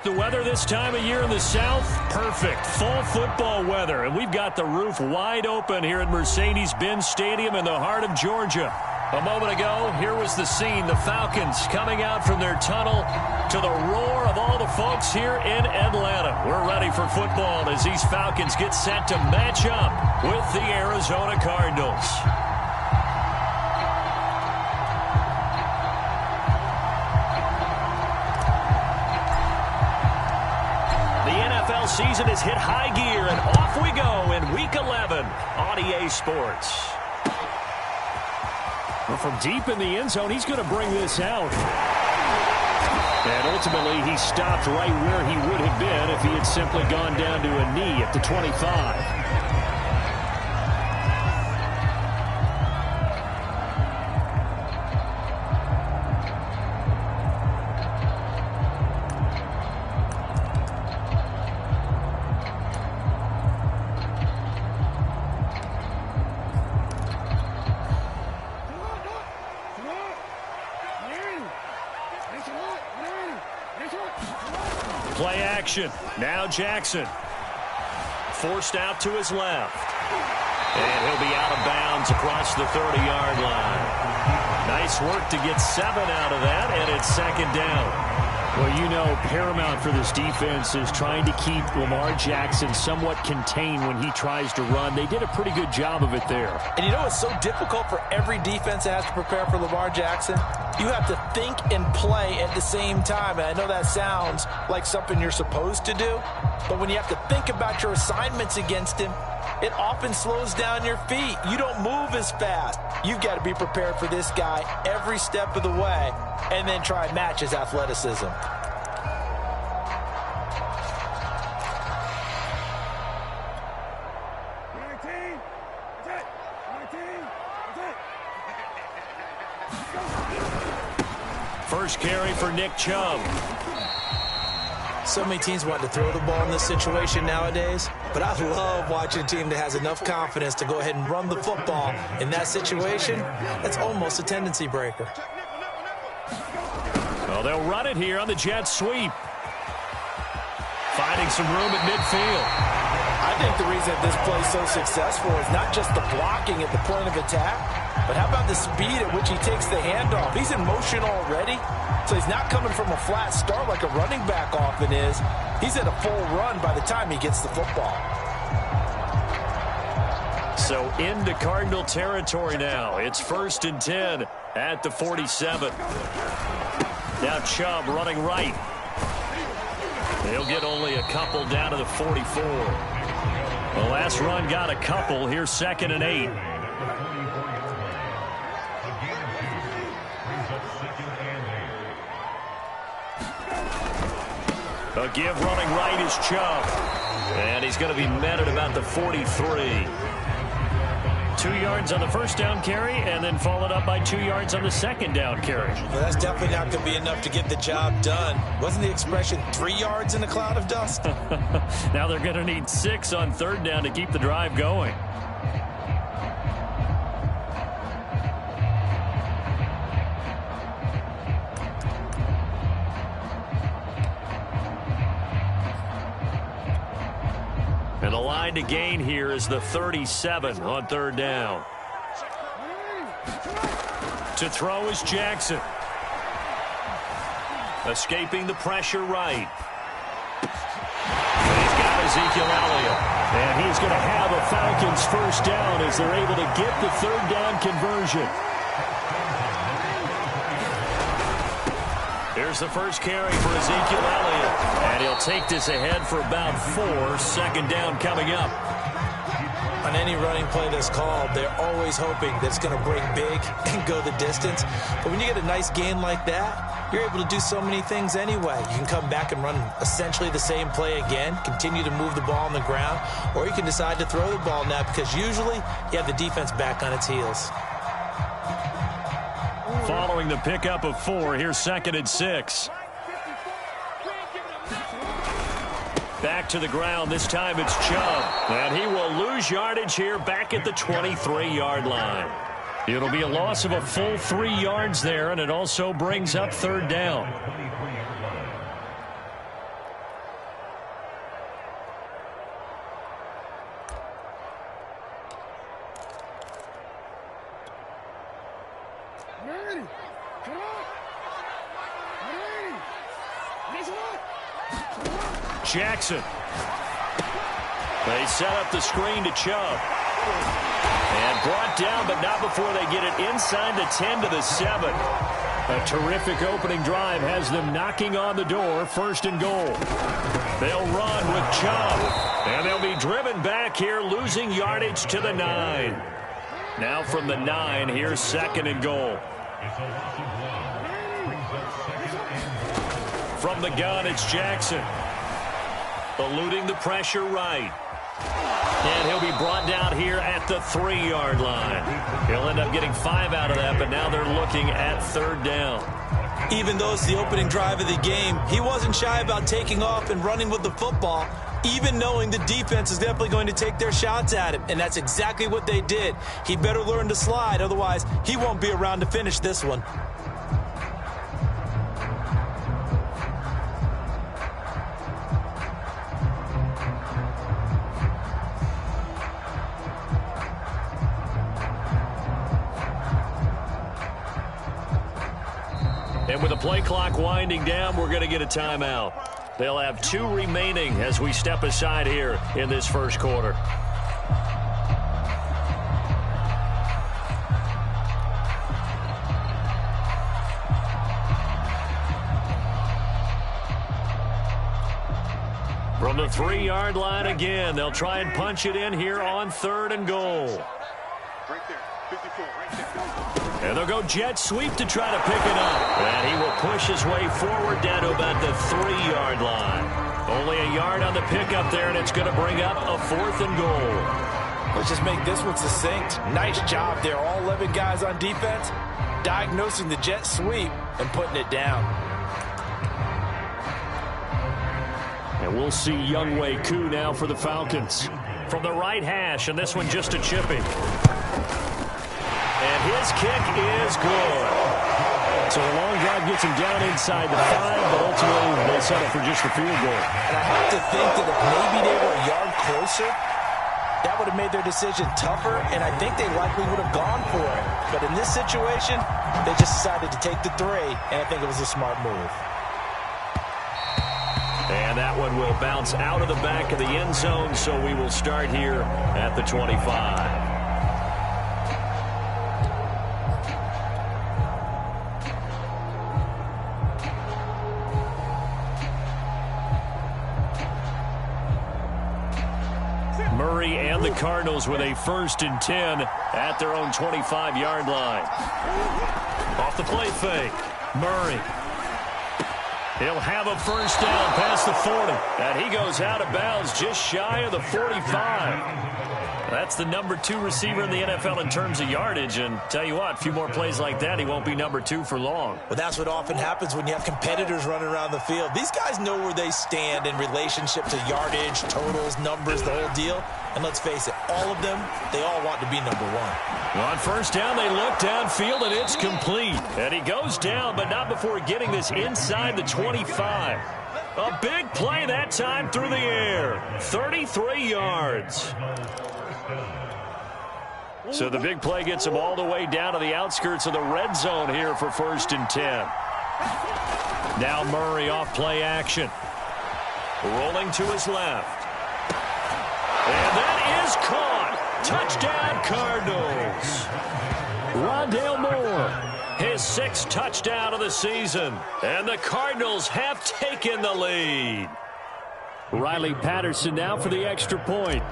The weather this time of year in the South, perfect. Fall football weather, and we've got the roof wide open here at Mercedes-Benz Stadium in the heart of Georgia. A moment ago, here was the scene. The Falcons coming out from their tunnel to the roar of all the folks here in Atlanta. We're ready for football as these Falcons get set to match up with the Arizona Cardinals. Season has hit high gear, and off we go in Week 11 on EA Sports. Well, from deep in the end zone, he's going to bring this out. And ultimately, he stopped right where he would have been if he had simply gone down to a knee at the 25. Play action. Now Jackson. Forced out to his left. And he'll be out of bounds across the 30-yard line. Nice work to get 7 out of that, and it's second down. Well, you know, paramount for this defense is trying to keep Lamar Jackson somewhat contained when he tries to run. They did a pretty good job of it there. And you know it's so difficult for every defense that has to prepare for Lamar Jackson? You have to think and play at the same time. And I know that sounds like something you're supposed to do. But when you have to think about your assignments against him, it often slows down your feet. You don't move as fast. You've got to be prepared for this guy every step of the way and then try and match his athleticism. First carry for Nick Chubb. So many teams want to throw the ball in this situation nowadays, but I love watching a team that has enough confidence to go ahead and run the football. In that situation, that's almost a tendency breaker. Well, they'll run it here on the jet sweep. Finding some room at midfield. I think the reason that this play is so successful is not just the blocking at the point of attack, but how about the speed at which he takes the handoff? He's in motion already, so he's not coming from a flat start like a running back often is. He's at a full run by the time he gets the football. So into Cardinal territory now. It's 1st and 10 at the 47. Now Chubb running right. He'll get only a couple down to the 44. The last run got a couple. Here's 2nd and 8. A give running right is Chubb. And he's going to be met at about the 43. 2 yards on the first down carry, and then followed up by 2 yards on the second down carry. Well, that's definitely not going to be enough to get the job done. Wasn't the expression 3 yards in a cloud of dust? Now they're going to need 6 on 3rd down to keep the drive going. And the line to gain here is the 37 on 3rd down. To throw is Jackson. Escaping the pressure right. And he's got Ezekiel Elliott. And he's going to have a Falcons first down as they're able to get the 3rd down conversion. Here's the first carry for Ezekiel Elliott. And he'll take this ahead for about 4. 2nd down coming up. On any running play that's called, they're always hoping that it's going to break big and go the distance. But when you get a nice gain like that, you're able to do so many things anyway. You can come back and run essentially the same play again, continue to move the ball on the ground, or you can decide to throw the ball now because usually you have the defense back on its heels. Following the pickup of 4, here's 2nd and 6. Back to the ground. This time it's Chubb. And he will lose yardage here back at the 23-yard line. It'll be a loss of a full 3 yards there, and it also brings up 3rd down. Jackson. They set up the screen to Chubb. And brought down, but not before they get it inside the 10 to the 7. A terrific opening drive has them knocking on the door, 1st and goal. They'll run with Chubb. And they'll be driven back here, losing yardage to the 9. Now from the 9, here's 2nd and goal. From the gun, it's Jackson. Eluding the pressure right. And he'll be brought down here at the 3-yard line. He'll end up getting 5 out of that, but now they're looking at 3rd down. Even though it's the opening drive of the game, he wasn't shy about taking off and running with the football, even knowing the defense is definitely going to take their shots at him. And that's exactly what they did. He better learn to slide, otherwise he won't be around to finish this one. And with the play clock winding down, we're going to get a timeout. They'll have 2 remaining as we step aside here in this 1st quarter. From the 3-yard line again, they'll try and punch it in here on 3rd and goal. Right there, 54, right there. And they'll go jet sweep to try to pick it up. And he will push his way forward down to about the 3-yard line. Only a yard on the pickup there, and it's going to bring up a 4th and goal. Let's just make this one succinct. Nice job there, all 11 guys on defense, diagnosing the jet sweep and putting it down. And we'll see YR2 now for the Falcons. From the right hash, and this one just a chipping. And his kick is good. So the long drive gets him down inside the 5, but ultimately they settle for just the field goal. And I have to think that if maybe they were a yard closer, that would have made their decision tougher, and I think they likely would have gone for it. But in this situation, they just decided to take the 3, and I think it was a smart move. And that one will bounce out of the back of the end zone, so we will start here at the 25. Murray and the Cardinals with a 1st and 10 at their own 25-yard line. Off the play fake, Murray. He'll have a 1st down past the 40. And he goes out of bounds just shy of the 45. That's the number 2 receiver in the NFL in terms of yardage. And tell you what, a few more plays like that, he won't be number 2 for long. Well, that's what often happens when you have competitors running around the field. These guys know where they stand in relationship to yardage, totals, numbers, the whole deal. And let's face it, all of them, they all want to be number 1. On 1st down, they look downfield, and it's complete. And he goes down, but not before getting this inside the 25. A big play that time through the air. 33 yards. So the big play gets him all the way down to the outskirts of the red zone here for 1st and 10. Now Murray off play action. Rolling to his left. And that is caught. Touchdown Cardinals. Rondale Moore, his 6th touchdown of the season. And the Cardinals have taken the lead. Riley Patterson now for the extra point.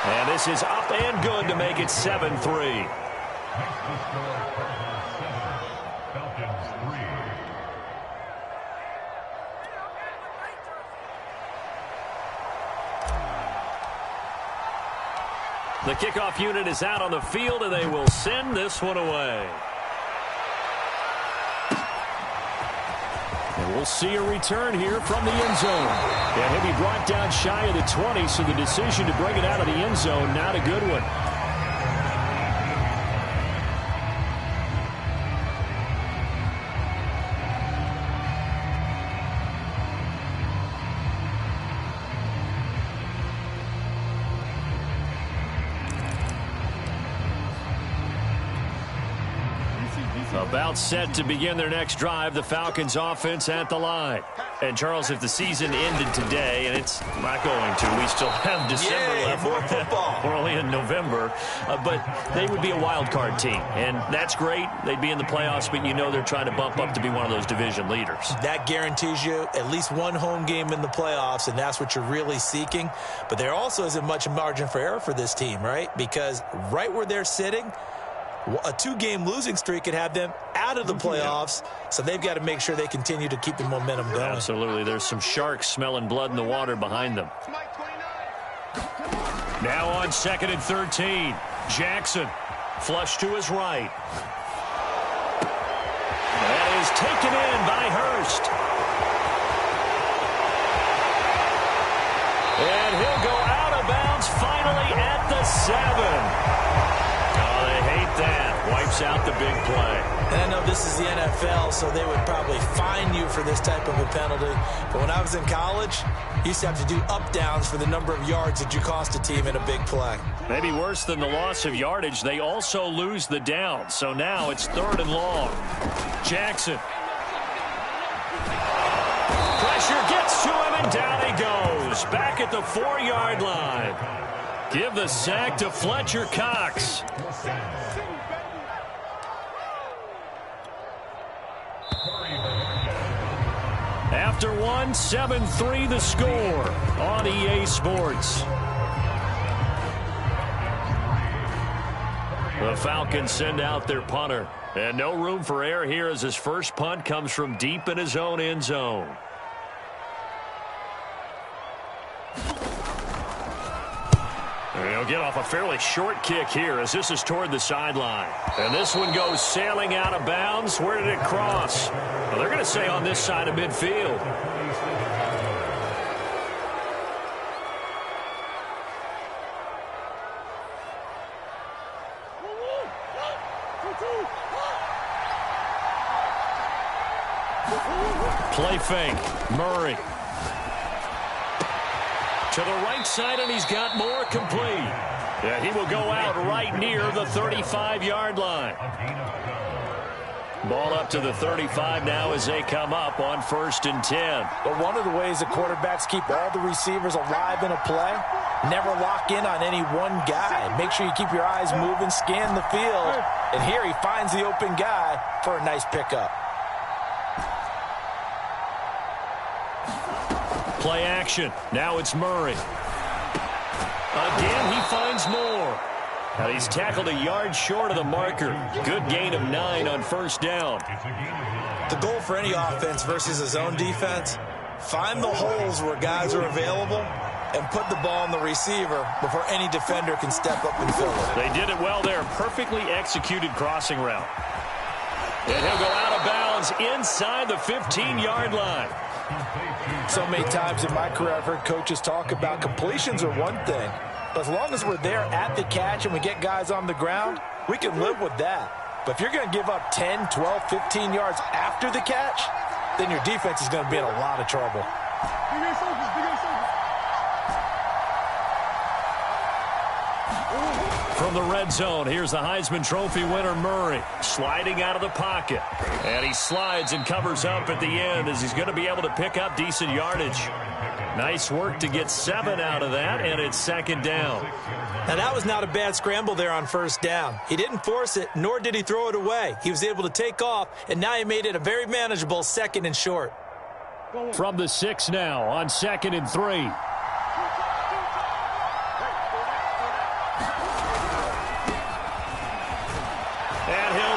And this is up and good to make it 7-3. The kickoff unit is out on the field, and they will send this one away. And we'll see a return here from the end zone. And he'll be brought down shy of the 20, so the decision to bring it out of the end zone, not a good one. About set to begin their next drive, the Falcons offense at the line. And, Charles, if the season ended today, and it's not going to, we still have December left. More football. We're only in November. But they would be a wild card team. And that's great. They'd be in the playoffs, but you know they're trying to bump up to be one of those division leaders. That guarantees you at least one home game in the playoffs, and that's what you're really seeking. But there also isn't much margin for error for this team, right? Because right where they're sitting, a 2-game losing streak could have them out of the playoffs, so they've got to make sure they continue to keep the momentum going. Absolutely. There's some sharks smelling blood in the water behind them. Now on 2nd and 13. Jackson, flush to his right. That is taken in by Hurst. And he'll go out of bounds finally at the 7. Oh, they hate that. Wipes out the big play. And I know this is the NFL, so they would probably fine you for this type of a penalty. But when I was in college, you used to have to do up-downs for the number of yards that you cost a team in a big play. Maybe worse than the loss of yardage, they also lose the down. So now it's 3rd and long. Jackson. Pressure gets to him, and down he goes. Back at the 4-yard line. Give the sack to Fletcher Cox. After 1, 7-3 the score on EA Sports. The Falcons send out their punter. And no room for error here as his first punt comes from deep in his own end zone. He'll get off a fairly short kick here as this is toward the sideline. And this one goes sailing out of bounds. Where did it cross? Well, they're going to say on this side of midfield. Play fake. Murray. To the right side, and he's got more complete. Yeah, he will go out right near the 35-yard line. Ball up to the 35 now as they come up on 1st and 10. But one of the ways the quarterbacks keep all the receivers alive in a play, never lock in on any one guy. Make sure you keep your eyes moving, scan the field. And here he finds the open guy for a nice pickup. Play action. Now it's Murray. Again, he finds more. Now he's tackled a yard short of the marker. Good gain of 9 on 1st down. The goal for any offense versus his own defense, find the holes where guys are available and put the ball on the receiver before any defender can step up and fill it. They did it well there. Perfectly executed crossing route. And he'll go out of bounds inside the 15-yard line. So many times in my career I've heard coaches talk about completions are one thing, but as long as we're there at the catch and we get guys on the ground, we can live with that. But if you're going to give up 10, 12, 15 yards after the catch, then your defense is going to be in a lot of trouble. From the red zone, here's the Heisman Trophy winner, Murray, sliding out of the pocket. And he slides and covers up at the end as he's going to be able to pick up decent yardage. Nice work to get 7 out of that, and it's 2nd down. Now, that was not a bad scramble there on 1st down. He didn't force it, nor did he throw it away. He was able to take off, and now he made it a very manageable 2nd and short. From the 6 now on 2nd and 3.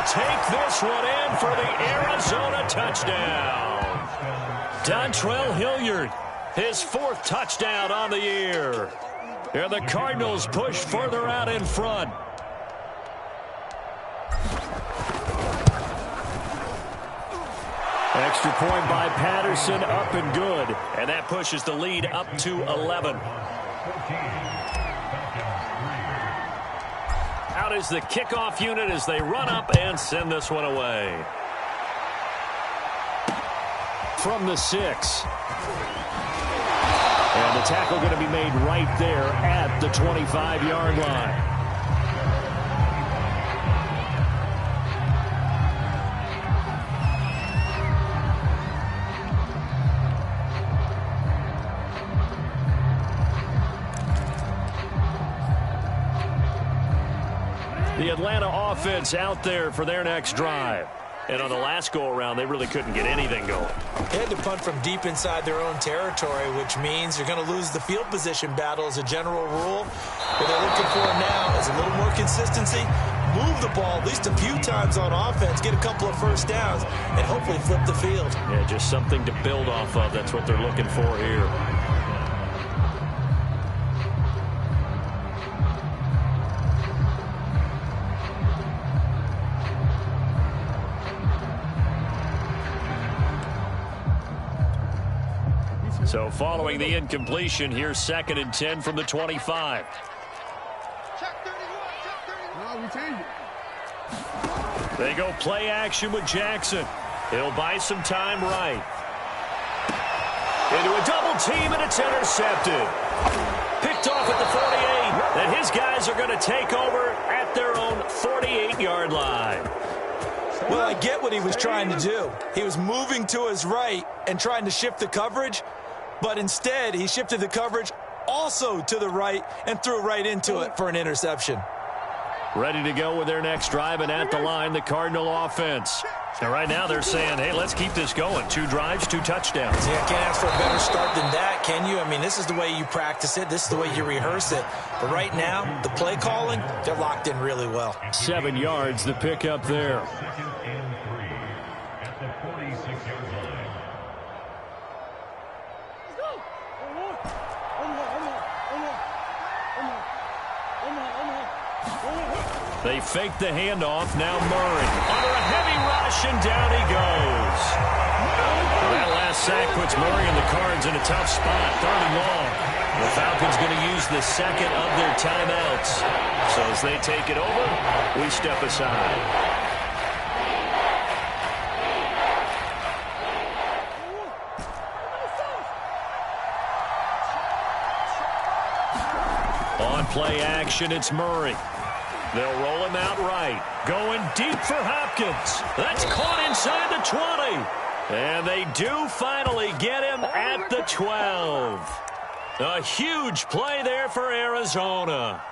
Take this one in for the Arizona touchdown. Dontrell Hilliard, his 4th touchdown on the year. And the Cardinals push further out in front. Extra point by Patterson, up and good. And that pushes the lead up to 11. Out is the kickoff unit as they run up and send this one away. From the 6. And the tackle going to be made right there at the 25-yard line. Atlanta offense out there for their next drive. And on the last go-around, they really couldn't get anything going. They had to punt from deep inside their own territory, which means you're going to lose the field position battle as a general rule. What they're looking for now is a little more consistency, move the ball at least a few times on offense, get a couple of first downs, and hopefully flip the field. Yeah, just something to build off of. That's what they're looking for here. So following the incompletion, here's 2nd and 10 from the 25. They go play action with Jackson. He'll buy some time right. Into a double team, and it's intercepted. Picked off at the 48, and his guys are going to take over at their own 48-yard line. Well, I get what he was trying to do. He was moving to his right and trying to shift the coverage, but instead he shifted the coverage also to the right and threw right into it for an interception. Ready to go with their next drive, and at the line, the Cardinal offense. And right now they're saying, hey, let's keep this going. 2 drives, 2 touchdowns. Yeah, can't ask for a better start than that, can you? I mean, this is the way you practice it. This is the way you rehearse it. But right now, the play calling, they're locked in really well. 7 yards, the pickup there. They fake the handoff. Now Murray under a heavy rush, and down he goes. That last sack puts Murray and the Cards in a tough spot. 3rd and long. The Falcons going to use the second of their timeouts. So as they take it over, we step aside. On play action, it's Murray. They'll roll him out right. Going deep for Hopkins. That's caught inside the 20. And they do finally get him at the 12. A huge play there for Arizona.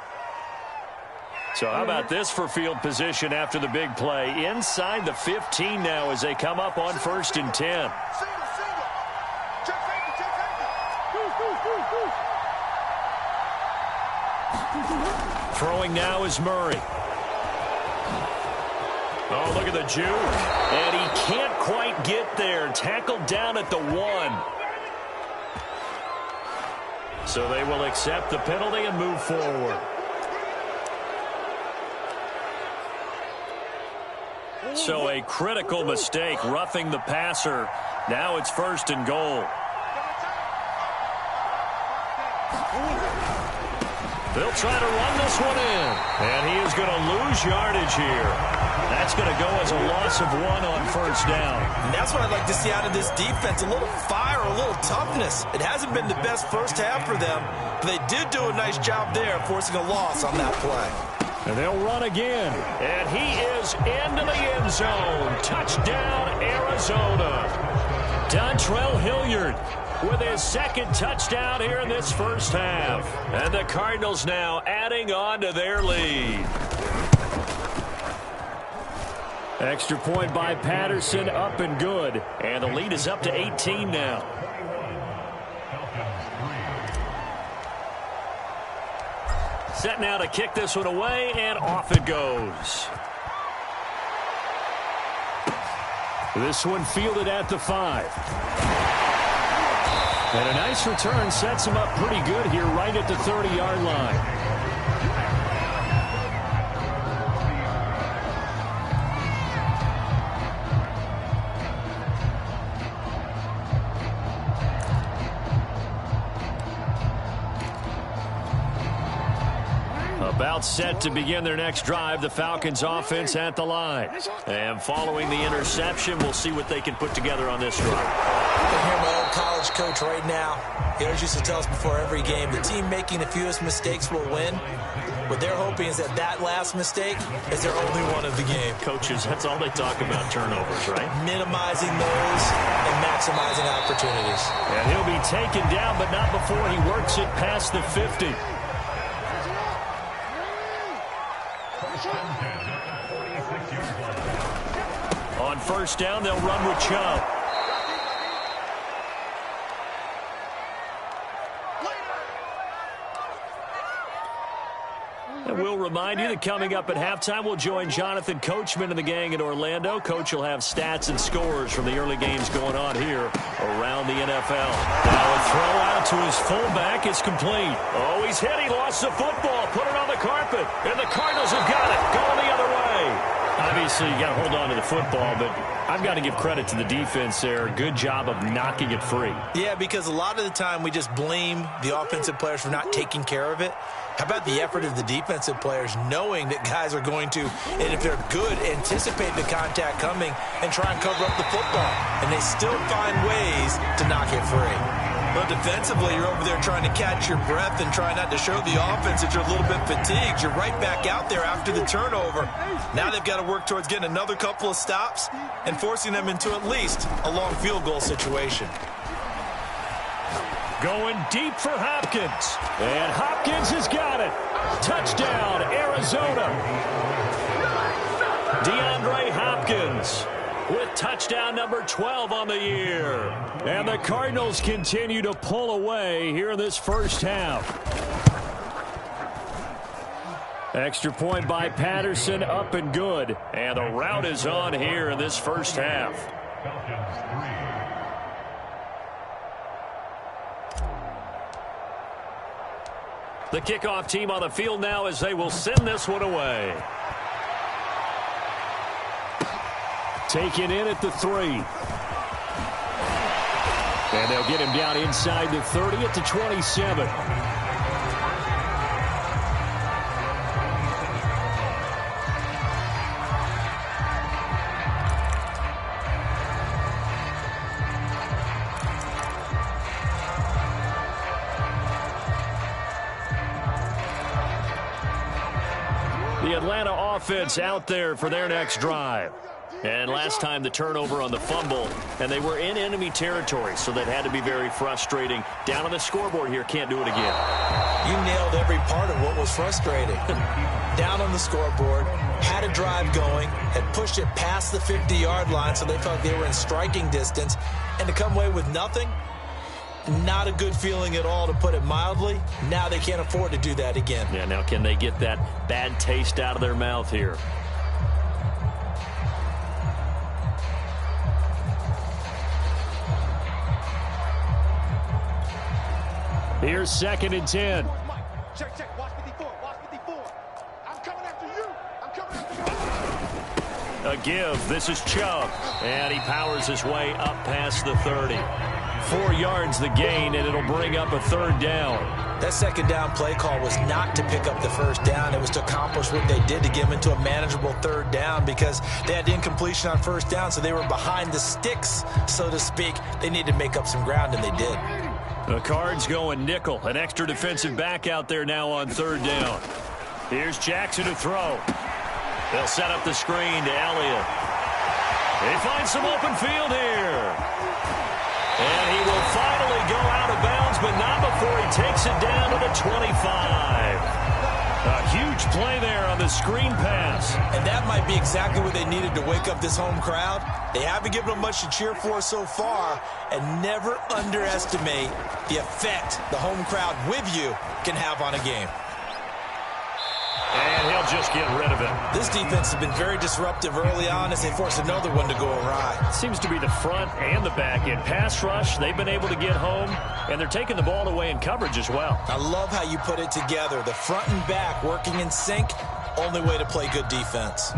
So how about this for field position after the big play? Inside the 15 now as they come up on 1st and 10. Throwing now is Murray. Oh, look at the juke. And he can't quite get there. Tackled down at the 1. So they will accept the penalty and move forward. So a critical mistake, roughing the passer. Now it's 1st and goal. They'll try to run this one in. And he is going to lose yardage here. That's going to go as a loss of 1 on 1st down. And that's what I'd like to see out of this defense. A little fire, a little toughness. It hasn't been the best first half for them, but they did do a nice job there, forcing a loss on that play. And they'll run again. And he is into the end zone. Touchdown, Arizona. Dontrell Hilliard with his 2nd touchdown here in this first half. And the Cardinals now adding on to their lead. Extra point by Patterson, up and good. And the lead is up to 18 now. Set now to kick this one away, and off it goes. This one fielded at the 5. And a nice return sets him up pretty good here right at the 30-yard line. About set to begin their next drive, the Falcons offense at the line. And following the interception, we'll see what they can put together on this drive. I can hear my old college coach right now. He always used to tell us before every game, the team making the fewest mistakes will win. What they're hoping is that that last mistake is their only one of the game. Coaches, that's all they talk about, turnovers, right? Minimizing those and maximizing opportunities. And he'll be taken down, but not before he works it past the 50. On first down, they'll run with Chubb. And we'll remind you that coming up at halftime, we'll join Jonathan Coachman and the gang in Orlando. Coach will have stats and scores from the early games going on here around the NFL. Now a throw out to his fullback is complete. Oh, he's hit. He lost the football. Put it on the carpet. And the Cardinals have got it. Going the other way. Obviously, you got to hold on to the football, but I've got to give credit to the defense there. Good job of knocking it free. Yeah, because a lot of the time we just blame the offensive players for not taking care of it. How about the effort of the defensive players knowing that guys are going to, and if they're good, anticipate the contact coming and try and cover up the football. And they still find ways to knock it free. But defensively, you're over there trying to catch your breath and try not to show the offense that you're a little bit fatigued. You're right back out there after the turnover. Now they've got to work towards getting another couple of stops and forcing them into at least a long field goal situation. Going deep for Hopkins. And Hopkins has got it. Touchdown, Arizona. DeAndre Hopkins with touchdown number 12 on the year. And the Cardinals continue to pull away here in this first half. Extra point by Patterson, up and good. And the route is on here in this first half. The kickoff team on the field now as they will send this one away. Taken in at the 3. And they'll get him down inside the 30 at the 27. The Atlanta offense out there for their next drive. And last time the turnover on the fumble, and they were in enemy territory, so that had to be very frustrating. Down on the scoreboard here, can't do it again. You nailed every part of what was frustrating. Down on the scoreboard, had a drive going, had pushed it past the 50-yard line, so they felt they were in striking distance, and to come away with nothing, not a good feeling at all, to put it mildly. Now they can't afford to do that again. Yeah, now can they get that bad taste out of their mouth here? Here's 2nd and 10. Check, check. Watch 54. Watch 54. I'm coming after you. I'm coming after you. A give. This is Chubb. And he powers his way up past the 30. 4 yards the gain, and it'll bring up a 3rd down. That 2nd down play call was not to pick up the 1st down. It was to accomplish what they did to get them into a manageable 3rd down, because they had incompletion on 1st down, so they were behind the sticks, so to speak. They needed to make up some ground, and they did. The Cards going nickel. An extra defensive back out there now on 3rd down. Here's Jackson to throw. They'll set up the screen to Elliott. He finds some open field here. And he will finally go out of bounds, but not before he takes it down to the 25. A huge play there on the screen pass. And that might be exactly what they needed to wake up this home crowd. They haven't given them much to cheer for so far, and never underestimate the effect the home crowd with you can have on a game. And he'll just get rid of it. This defense has been very disruptive early on as they force another one to go awry. Seems to be the front and the back end. Pass rush, they've been able to get home, and they're taking the ball away in coverage as well. I love how you put it together. The front and back working in sync, only way to play good defense.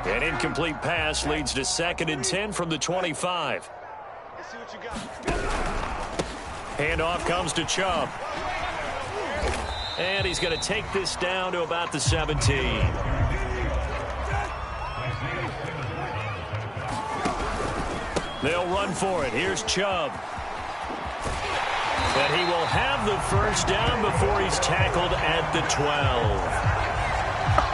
An incomplete pass leads to 2nd and 10 from the 25. Let's see what you got. Handoff comes to Chubb. And he's going to take this down to about the 17. They'll run for it. Here's Chubb. And he will have the 1st down before he's tackled at the 12.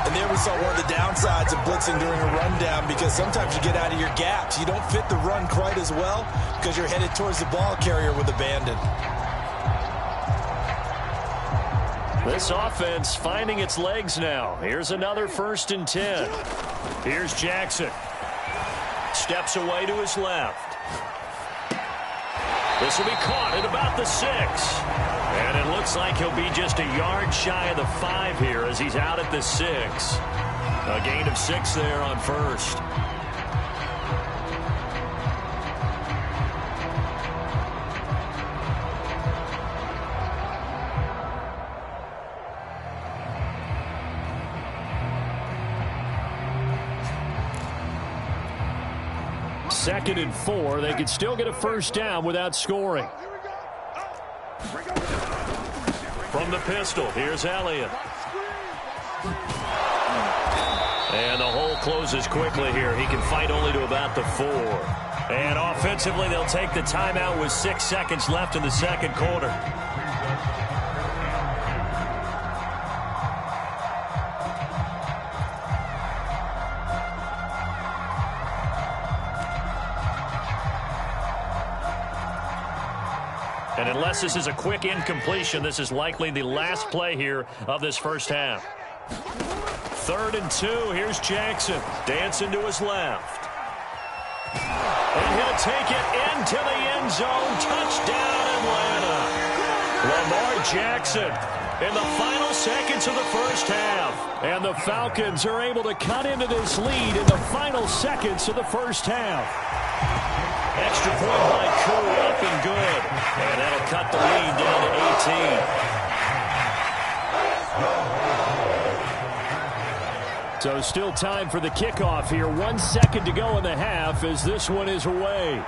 And there we saw one of the downsides of blitzing during a rundown, because sometimes you get out of your gaps. You don't fit the run quite as well because you're headed towards the ball carrier with abandon. This offense finding its legs now. Here's another 1st and 10. Here's Jackson. Steps away to his left. This will be caught at about the 6. And it looks like he'll be just a yard shy of the 5 here as he's out at the 6. A gain of 6 there on 1st. Second and 4. They could still get a 1st down without scoring. From the pistol, here's Elliott. And the hole closes quickly here. He can fight only to about the 4. And offensively, they'll take the timeout with 6 seconds left in the second quarter. And unless this is a quick incompletion, this is likely the last play here of this first half. 3rd and 2. Here's Jackson. Dancing to his left. And he'll take it into the end zone. Touchdown, Atlanta. Lamar Jackson in the final seconds of the first half. And the Falcons are able to cut into this lead in the final seconds of the first half. Extra point by Koo, up and good. And that'll cut the lead down to 18. So still time for the kickoff here. 1 second to go in the half as this one is away.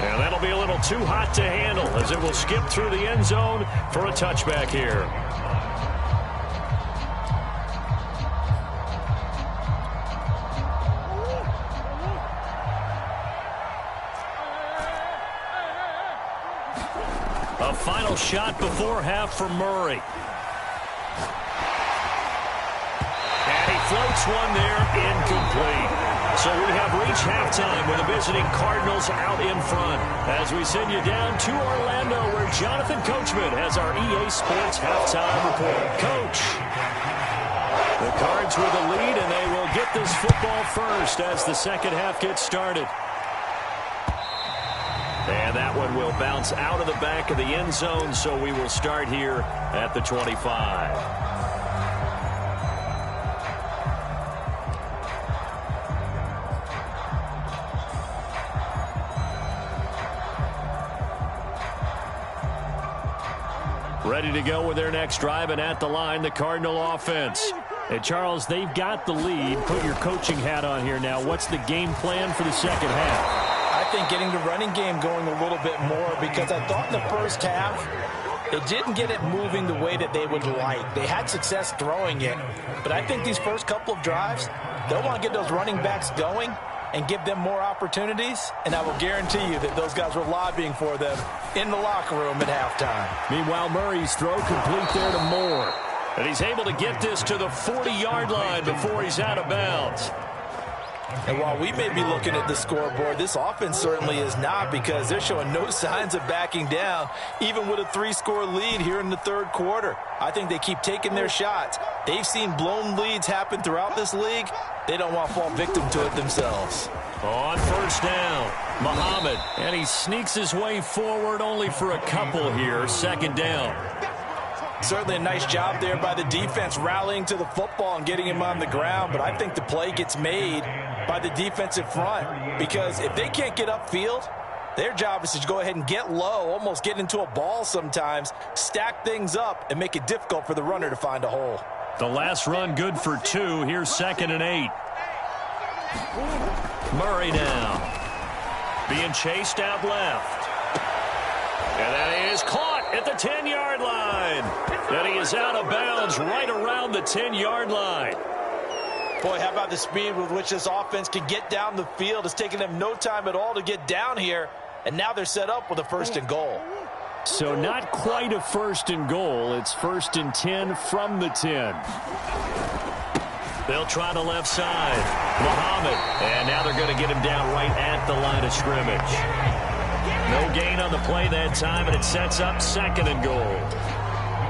And that'll be a little too hot to handle as it will skip through the end zone for a touchback here. A final shot before half for Murray. And he floats one there, incomplete. So we have reached halftime with the visiting Cardinals out in front. As we send you down to Orlando, where Jonathan Coachman has our EA Sports halftime report. Coach, the Cards with the lead, and they will get this football first as the second half gets started. And that one will bounce out of the back of the end zone, so we will start here at the 25. Ready to go with their next drive, and at the line, the Cardinal offense. And Charles, they've got the lead. Put your coaching hat on here now. What's the game plan for the second half? I think getting the running game going a little bit more, because I thought in the first half it didn't get it moving the way that they would like. They had success throwing it, but I think these first couple of drives, they'll want to get those running backs going and give them more opportunities, and I will guarantee you that those guys were lobbying for them in the locker room at halftime. Meanwhile, Murray's throw complete there to Moore. And he's able to get this to the 40-yard line before he's out of bounds. And while we may be looking at the scoreboard, this offense certainly is not, because they're showing no signs of backing down, even with a 3-score lead here in the third quarter. I think they keep taking their shots. They've seen blown leads happen throughout this league. They don't want to fall victim to it themselves. On first down, Muhammad, and he sneaks his way forward only for a couple here. Second down. Certainly a nice job there by the defense rallying to the football and getting him on the ground, but I think the play gets made by the defensive front, because if they can't get upfield, their job is to go ahead and get low, almost get into a ball sometimes, stack things up, and make it difficult for the runner to find a hole. The last run good for 2. Here's 2nd and 8. Murray now. Being chased out left. And that is caught at the 10-yard line. And he is out of bounds right around the 10-yard line. Boy, how about the speed with which this offense can get down the field? It's taken them no time at all to get down here, and now they're set up with a 1st and goal. So not quite a 1st and goal. It's 1st and 10 from the 10. They'll try the left side. Muhammad. And now they're going to get him down right at the line of scrimmage. No gain on the play that time, and it sets up 2nd and goal.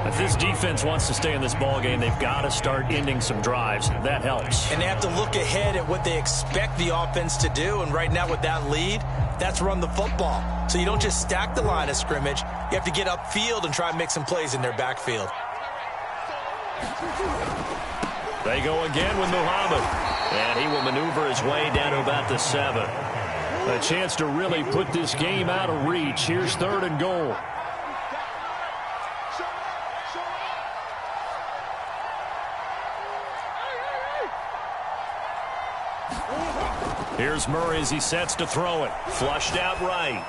If this defense wants to stay in this ball game, they've got to start ending some drives. That helps. And they have to look ahead at what they expect the offense to do. And right now with that lead, that's run the football. So you don't just stack the line of scrimmage. You have to get upfield and try and make some plays in their backfield. They go again with Muhammad. And he will maneuver his way down to about the 7. A chance to really put this game out of reach. Here's 3rd and goal. Here's Murray as he sets to throw it. Flushed out right.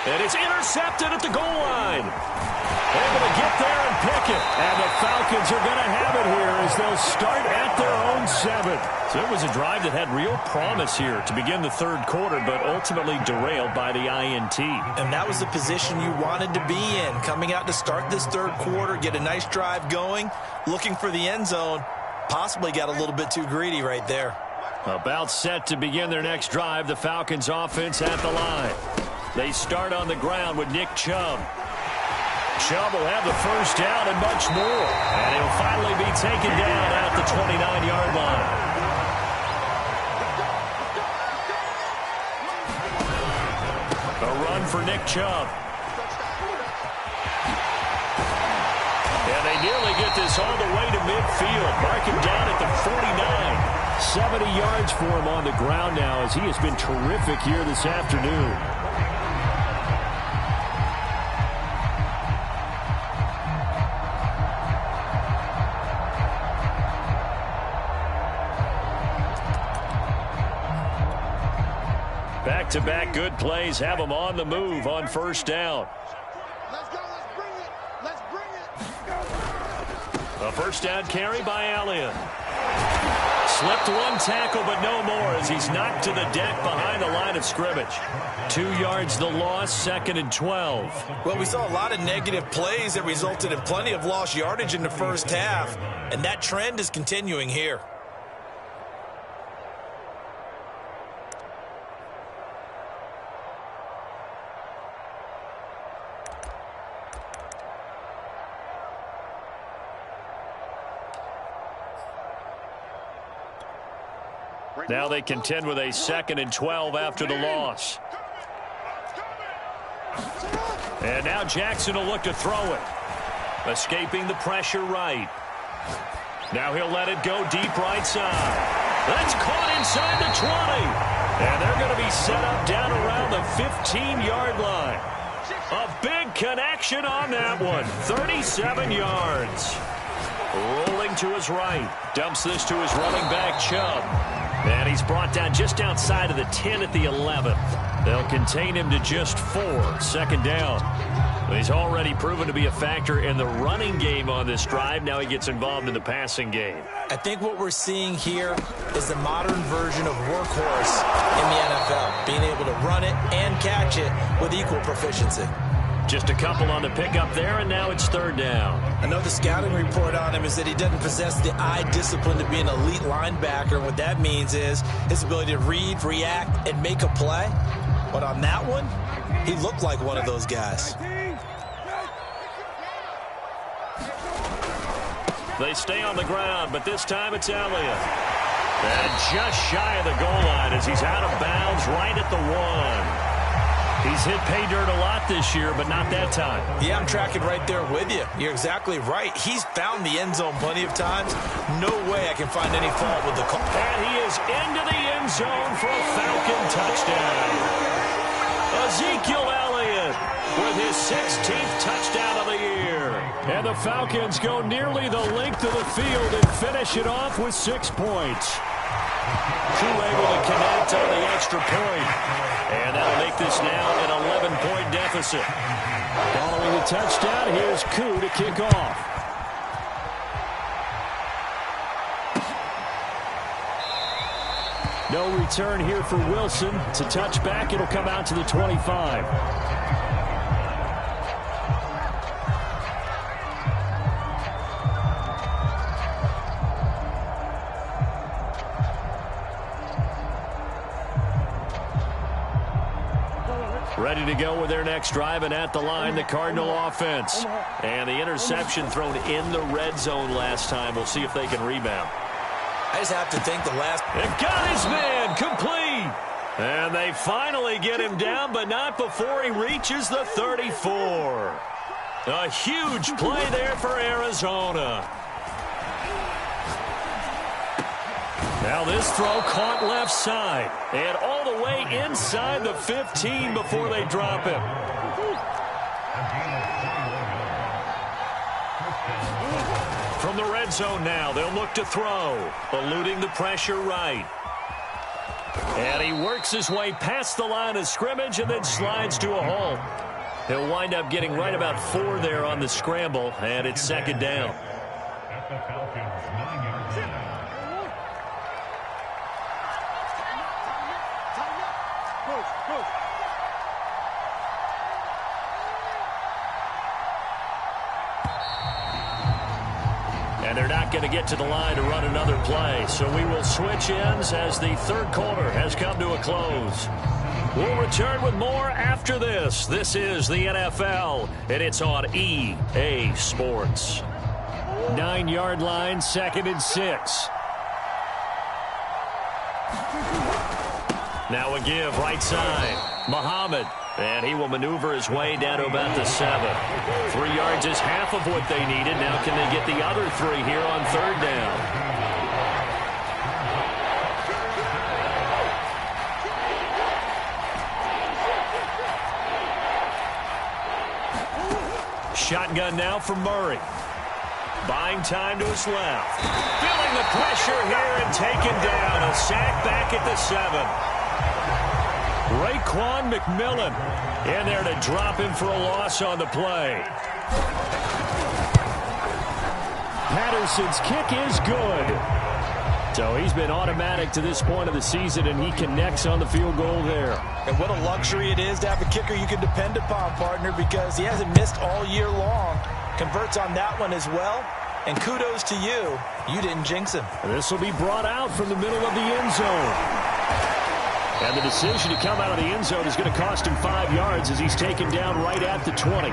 And it's intercepted at the goal line. Able to get there and pick it. And the Falcons are going to have it here as they'll start at their own 7. So it was a drive that had real promise here to begin the 3rd quarter, but ultimately derailed by the INT. And that was the position you wanted to be in. Coming out to start this 3rd quarter, get a nice drive going, looking for the end zone. Possibly got a little bit too greedy right there. About set to begin their next drive, the Falcons offense at the line. They start on the ground with Nick Chubb. Chubb will have the 1st down and much more. And he'll finally be taken down at the 29-yard line. A run for Nick Chubb. And they nearly get this all the way to midfield. Mark him down at the 49. 70 yards for him on the ground now as he has been terrific here this afternoon. Back-to-back good plays have him on the move on 1st down. Let's go. Let's bring it. A 1st down carry by Elliott. Slipped one tackle, but no more as he's knocked to the deck behind the line of scrimmage. 2 yards the loss, 2nd and 12. Well, we saw a lot of negative plays that resulted in plenty of lost yardage in the 1st half, and that trend is continuing here. Now they contend with a 2nd and 12 after the loss. And now Jackson will look to throw it. Escaping the pressure right. Now he'll let it go deep right side. That's caught inside the 20. And they're going to be set up down around the 15-yard line. A big connection on that one. 37 yards. Rolling to his right. Dumps this to his running back, Chubb. And he's brought down just outside of the 10 at the 11. They'll contain him to just 4. 2nd down. He's already proven to be a factor in the running game on this drive. Now he gets involved in the passing game. I think what we're seeing here is the modern version of workhorse in the NFL. Being able to run it and catch it with equal proficiency. Just a couple on the pickup there, and now it's 3rd down. Another scouting report on him is that he doesn't possess the eye discipline to be an elite linebacker. And what that means is his ability to read, react, and make a play. But on that one, he looked like one of those guys. They stay on the ground, but this time it's Elliott. And just shy of the goal line as he's out of bounds right at the 1. He's hit pay dirt a lot this year, but not that time. Yeah, I'm tracking right there with you. You're exactly right. He's found the end zone plenty of times. No way I can find any fault with the call. And he is into the end zone for a Falcon touchdown. Ezekiel Elliott with his 16th touchdown of the year. And the Falcons go nearly the length of the field and finish it off with 6 points. Crew able to connect on the extra point. And that'll make this now an 11-point deficit. Following the touchdown, here's Koo to kick off. No return here for Wilson. It's a touchback. It'll come out to the 25. Ready to go with their next drive, and at the line, the Cardinal offense. And the interception thrown in the red zone last time. We'll see if they can rebound. I just have to think the last... They've got his man complete. And they finally get him down, but not before he reaches the 34. A huge play there for Arizona. Now this throw caught left side. And all the way inside the 15 before they drop him. From the red zone now, they'll look to throw. Eluding the pressure right. And he works his way past the line of scrimmage and then slides to a halt. He'll wind up getting right about 4 there on the scramble, and it's second down. And they're not going to get to the line to run another play. So we will switch ends as the third quarter has come to a close. We'll return with more after this. This is the NFL, and it's on EA Sports. 9-yard line, 2nd and 6. Now a give, right side. Muhammad. And he will maneuver his way down to about the 7. 3 yards is half of what they needed. Now can they get the other 3 here on third down? Shotgun now for Murray. Buying time to his left. Feeling the pressure here and taken down. A sack back at the 7. Raekwon McMillan in there to drop him for a loss on the play. Patterson's kick is good. So he's been automatic to this point of the season, and he connects on the field goal there. And what a luxury it is to have a kicker you can depend upon, partner, because he hasn't missed all year long. Converts on that one as well. And kudos to you. You didn't jinx him. This will be brought out from the middle of the end zone. And the decision to come out of the end zone is going to cost him 5 yards as he's taken down right at the 20.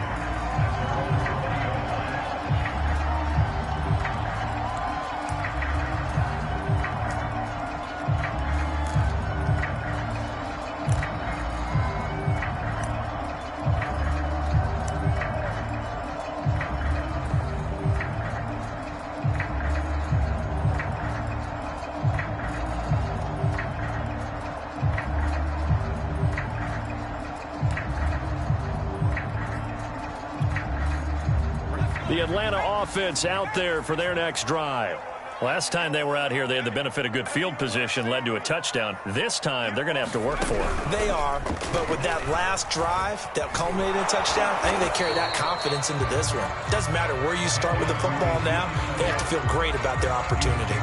The Atlanta offense out there for their next drive. Last time they were out here, they had the benefit of good field position, led to a touchdown. This time, they're going to have to work for it. They are, but with that last drive that culminated in a touchdown, I think they carry that confidence into this one. It doesn't matter where you start with the football now. They have to feel great about their opportunity.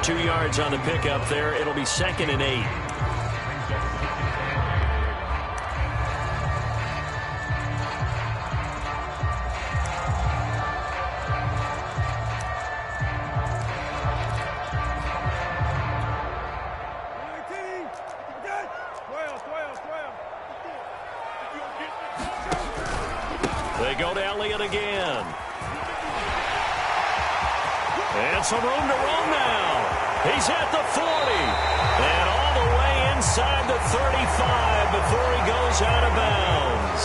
2 yards on the pickup there. It'll be 2nd and 8. They go to Elliott again. And some room to roam now. He's at the 40. And all the way inside the 35 before he goes out of bounds.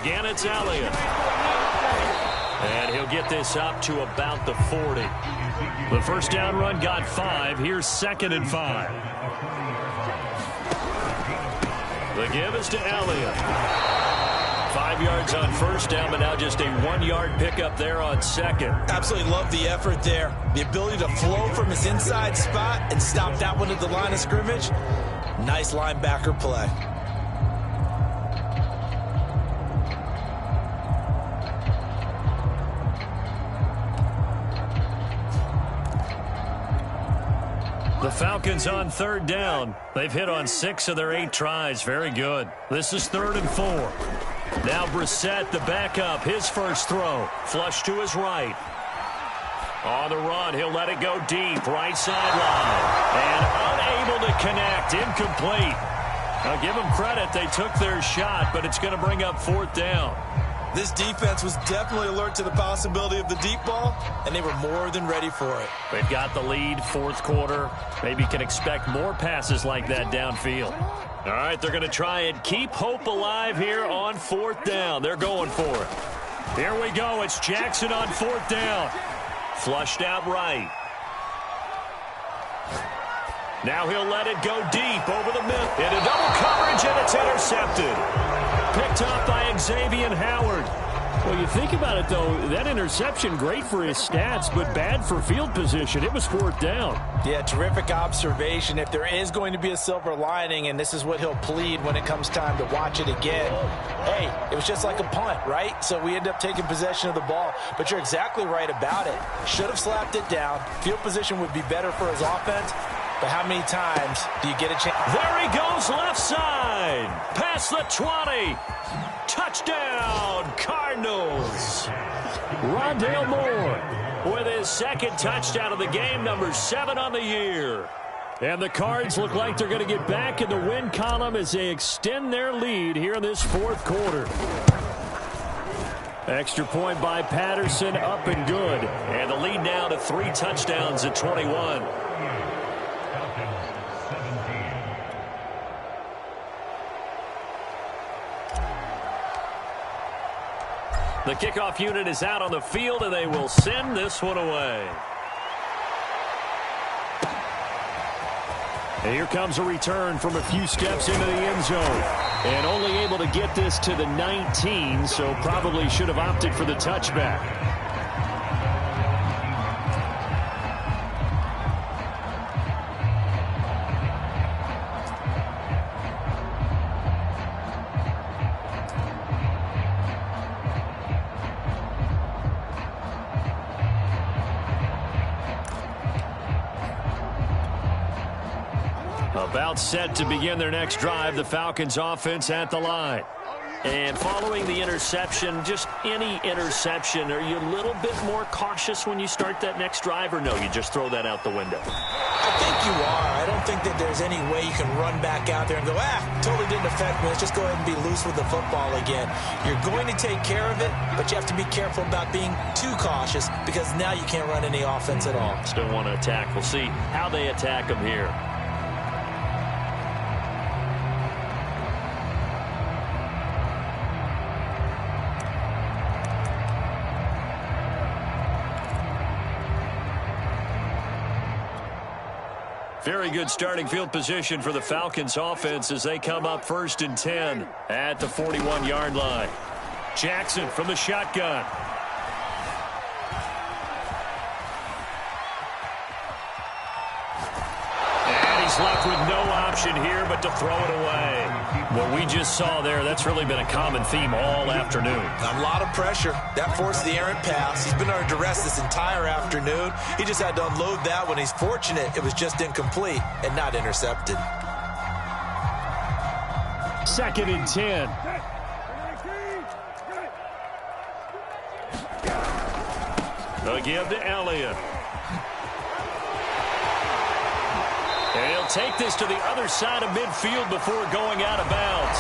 Again, it's Elliott. And he'll get this up to about the 40. The first down run got 5. Here's 2nd and 5. The give is to Elliott. 5 yards on first down, but now just a 1-yard pickup there on second. Absolutely love the effort there. The ability to flow from his inside spot and stop that one at the line of scrimmage. Nice linebacker play. The Falcons on third down. They've hit on 6 of their 8 tries. Very good. This is 3rd and 4. Now Brissett, the backup, his first throw. Flush to his right. On the run, he'll let it go deep, right sideline. And unable to connect, incomplete. Now give them credit, they took their shot, but it's going to bring up fourth down. This defense was definitely alert to the possibility of the deep ball, and they were more than ready for it. They've got the lead, fourth quarter. Maybe can expect more passes like that downfield. All right, they're going to try and keep hope alive here on fourth down. They're going for it. Here we go. It's Jackson on fourth down. Flushed out right. Now he'll let it go deep over the middle. Into double coverage, and it's intercepted. Picked up by Xavier Howard. Well, you think about it, though, that interception, great for his stats, but bad for field position. It was fourth down. Yeah, terrific observation. If there is going to be a silver lining, and this is what he'll plead when it comes time to watch it again, hey, it was just like a punt, right? So we end up taking possession of the ball. But you're exactly right about it. Should have slapped it down. Field position would be better for his offense. But how many times do you get a chance? There he goes, left side. Past the 20. Touchdown, Cardinals. Rondale Moore with his second touchdown of the game, number 7 on the year. And the Cards look like they're going to get back in the win column as they extend their lead here in this fourth quarter. Extra point by Patterson, up and good. And the lead now to 3 touchdowns at 21. The kickoff unit is out on the field, and they will send this one away. And here comes a return from a few steps into the end zone. And only able to get this to the 19, so probably should have opted for the touchback. About set to begin their next drive, the Falcons offense at the line. And following the interception, just any interception, are you a little bit more cautious when you start that next drive, or no, you just throw that out the window? I think you are. I don't think that there's any way you can run back out there and go, totally didn't affect me. Let's just go ahead and be loose with the football again. You're going to take care of it, but you have to be careful about being too cautious because now you can't run any offense at all. Still want to attack. We'll see how they attack them here. Very good starting field position for the Falcons offense as they come up 1st and 10 at the 41-yard line. Jackson from the shotgun. And he's left with no option here but to throw it away. What we just saw there, that's really been a common theme all afternoon. A lot of pressure. That forced the errant pass. He's been under duress this entire afternoon. He just had to unload that one. He's fortunate it was just incomplete and not intercepted. 2nd and 10. They'll give to Elliott. And he'll take this to the other side of midfield before going out of bounds.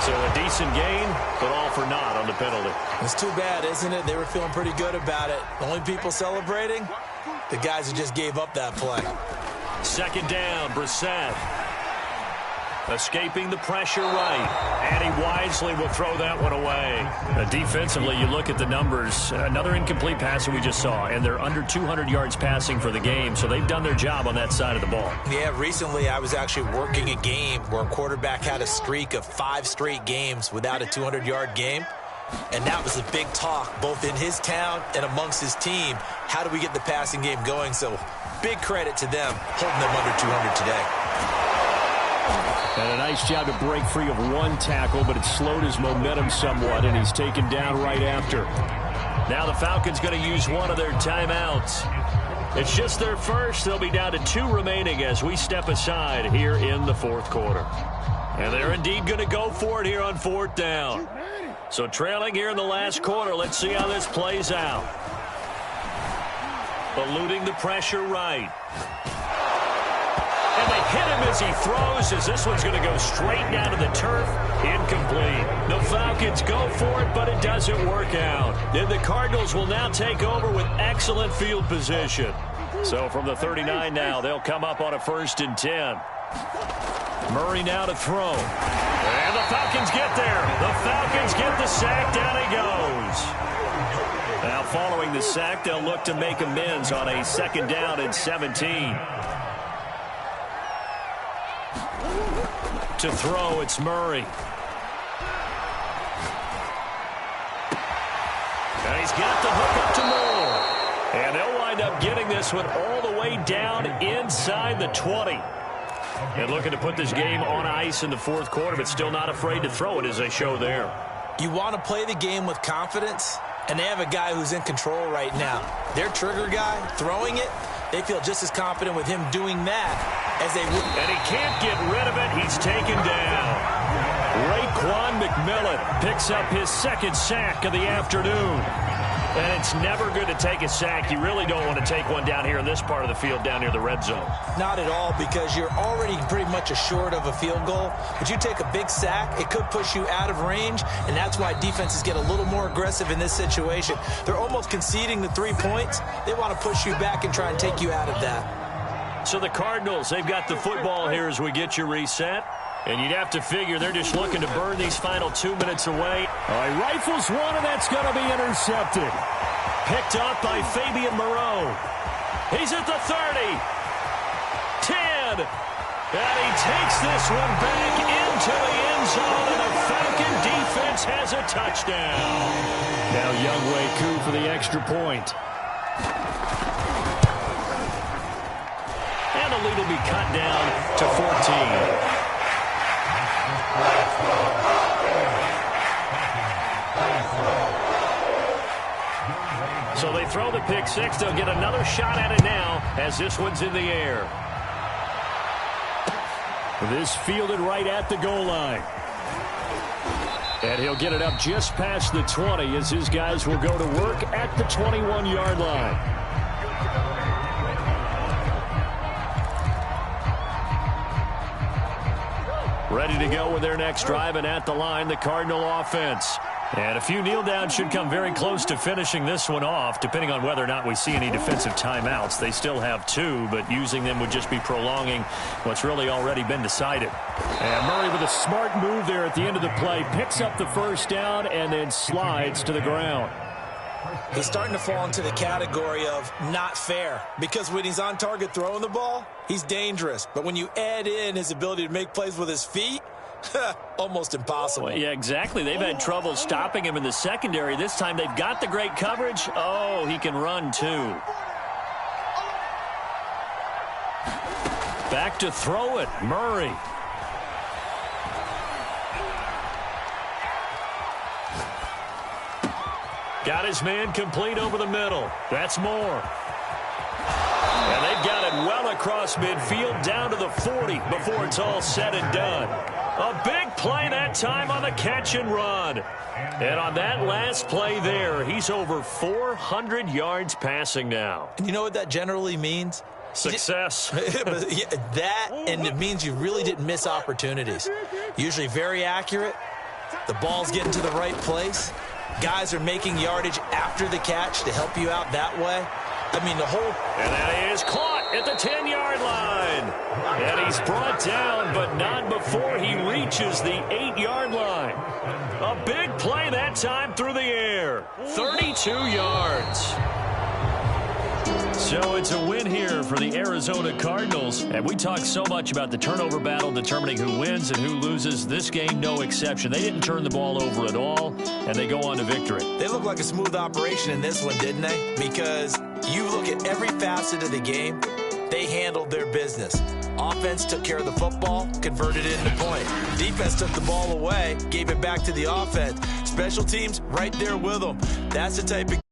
So a decent gain, but all for naught on the penalty. It's too bad, isn't it? They were feeling pretty good about it. The only people celebrating, the guys who just gave up that play. 2nd down, Brissett. Escaping the pressure right. And he wisely will throw that one away. Defensively, you look at the numbers. Another incomplete pass that we just saw. And they're under 200 yards passing for the game. So they've done their job on that side of the ball. Yeah, recently I was actually working a game where a quarterback had a streak of 5 straight games without a 200-yard game. And that was a big talk, both in his town and amongst his team. How do we get the passing game going? So big credit to them holding them under 200 today. And a nice job to break free of one tackle, but it slowed his momentum somewhat, and he's taken down right after. Now the Falcons going to use one of their timeouts. It's just their first. They'll be down to 2 remaining as we step aside here in the 4th quarter. And they're indeed going to go for it here on 4th down. So trailing here in the last quarter. Let's see how this plays out. Eluding the pressure right. And they hit him as he throws, as this one's going to go straight down to the turf. Incomplete. The Falcons go for it, but it doesn't work out. And the Cardinals will now take over with excellent field position. So from the 39 now, they'll come up on a 1st and 10. Murray now to throw. And the Falcons get there. The Falcons get the sack. Down he goes. Now following the sack, they'll look to make amends on a 2nd down and 17. To throw, it's Murray. And he's got the hook up to Moore. And they'll wind up getting this one all the way down inside the 20. And looking to put this game on ice in the 4th quarter, but still not afraid to throw it as they show there. You want to play the game with confidence, and they have a guy who's in control right now. Their trigger guy, throwing it, they feel just as confident with him doing that as they would. And he can't get rid of it. He's taken down. Raekwon McMillan picks up his 2nd sack of the afternoon. And it's never good to take a sack. You really don't want to take one down here in this part of the field, down near the red zone. Not at all, because you're already pretty much assured of a field goal. But you take a big sack, it could push you out of range, and that's why defenses get a little more aggressive in this situation. They're almost conceding the 3 points. They want to push you back and try and take you out of that. So the Cardinals, they've got the football here as we get you reset. And you'd have to figure they're just looking to burn these final 2 minutes away. All right, rifles one, and that's going to be intercepted. Picked up by Fabian Moreau. He's at the 30. 10. And he takes this one back into the end zone, and the Falcon defense has a touchdown. Now Younghoe Koo for the extra point. And the lead will be cut down to 14. So they throw the pick six. They'll get another shot at it now as this one's in the air. This fielded right at the goal line. And he'll get it up just past the 20 as his guys will go to work at the 21-yard line. Ready to go with their next drive, and at the line, the Cardinal offense. And a few kneel downs should come very close to finishing this one off, depending on whether or not we see any defensive timeouts. They still have 2, but using them would just be prolonging what's really already been decided. And Murray with a smart move there at the end of the play, picks up the 1st down and then slides to the ground. He's starting to fall into the category of not fair, because when he's on target throwing the ball, he's dangerous. But when you add in his ability to make plays with his feet, almost impossible. Well, yeah, exactly. They've had trouble stopping him in the secondary. This time they've got the great coverage. Oh, he can run too. Back to throw it, Murray. Got his man complete over the middle. That's Moore. And they've got it well across midfield down to the 40 before it's all said and done. A big play that time on the catch and run. And on that last play there, he's over 400 yards passing now. And you know what that generally means? Success. That, and it means you really didn't miss opportunities. Usually very accurate. The ball's getting to the right place. Guys are making yardage after the catch to help you out that way. I mean, the whole... And that is caught at the 10-yard line. And he's brought down, but not before he reaches the 8-yard line. A big play that time through the air. 32 yards. So it's a win here for the Arizona Cardinals. And we talk so much about the turnover battle determining who wins and who loses. This game, no exception. They didn't turn the ball over at all, and they go on to victory. They look like a smooth operation in this one, didn't they? Because you look at every facet of the game, they handled their business. Offense took care of the football, converted it into point. Defense took the ball away, gave it back to the offense. Special teams right there with them. That's the type of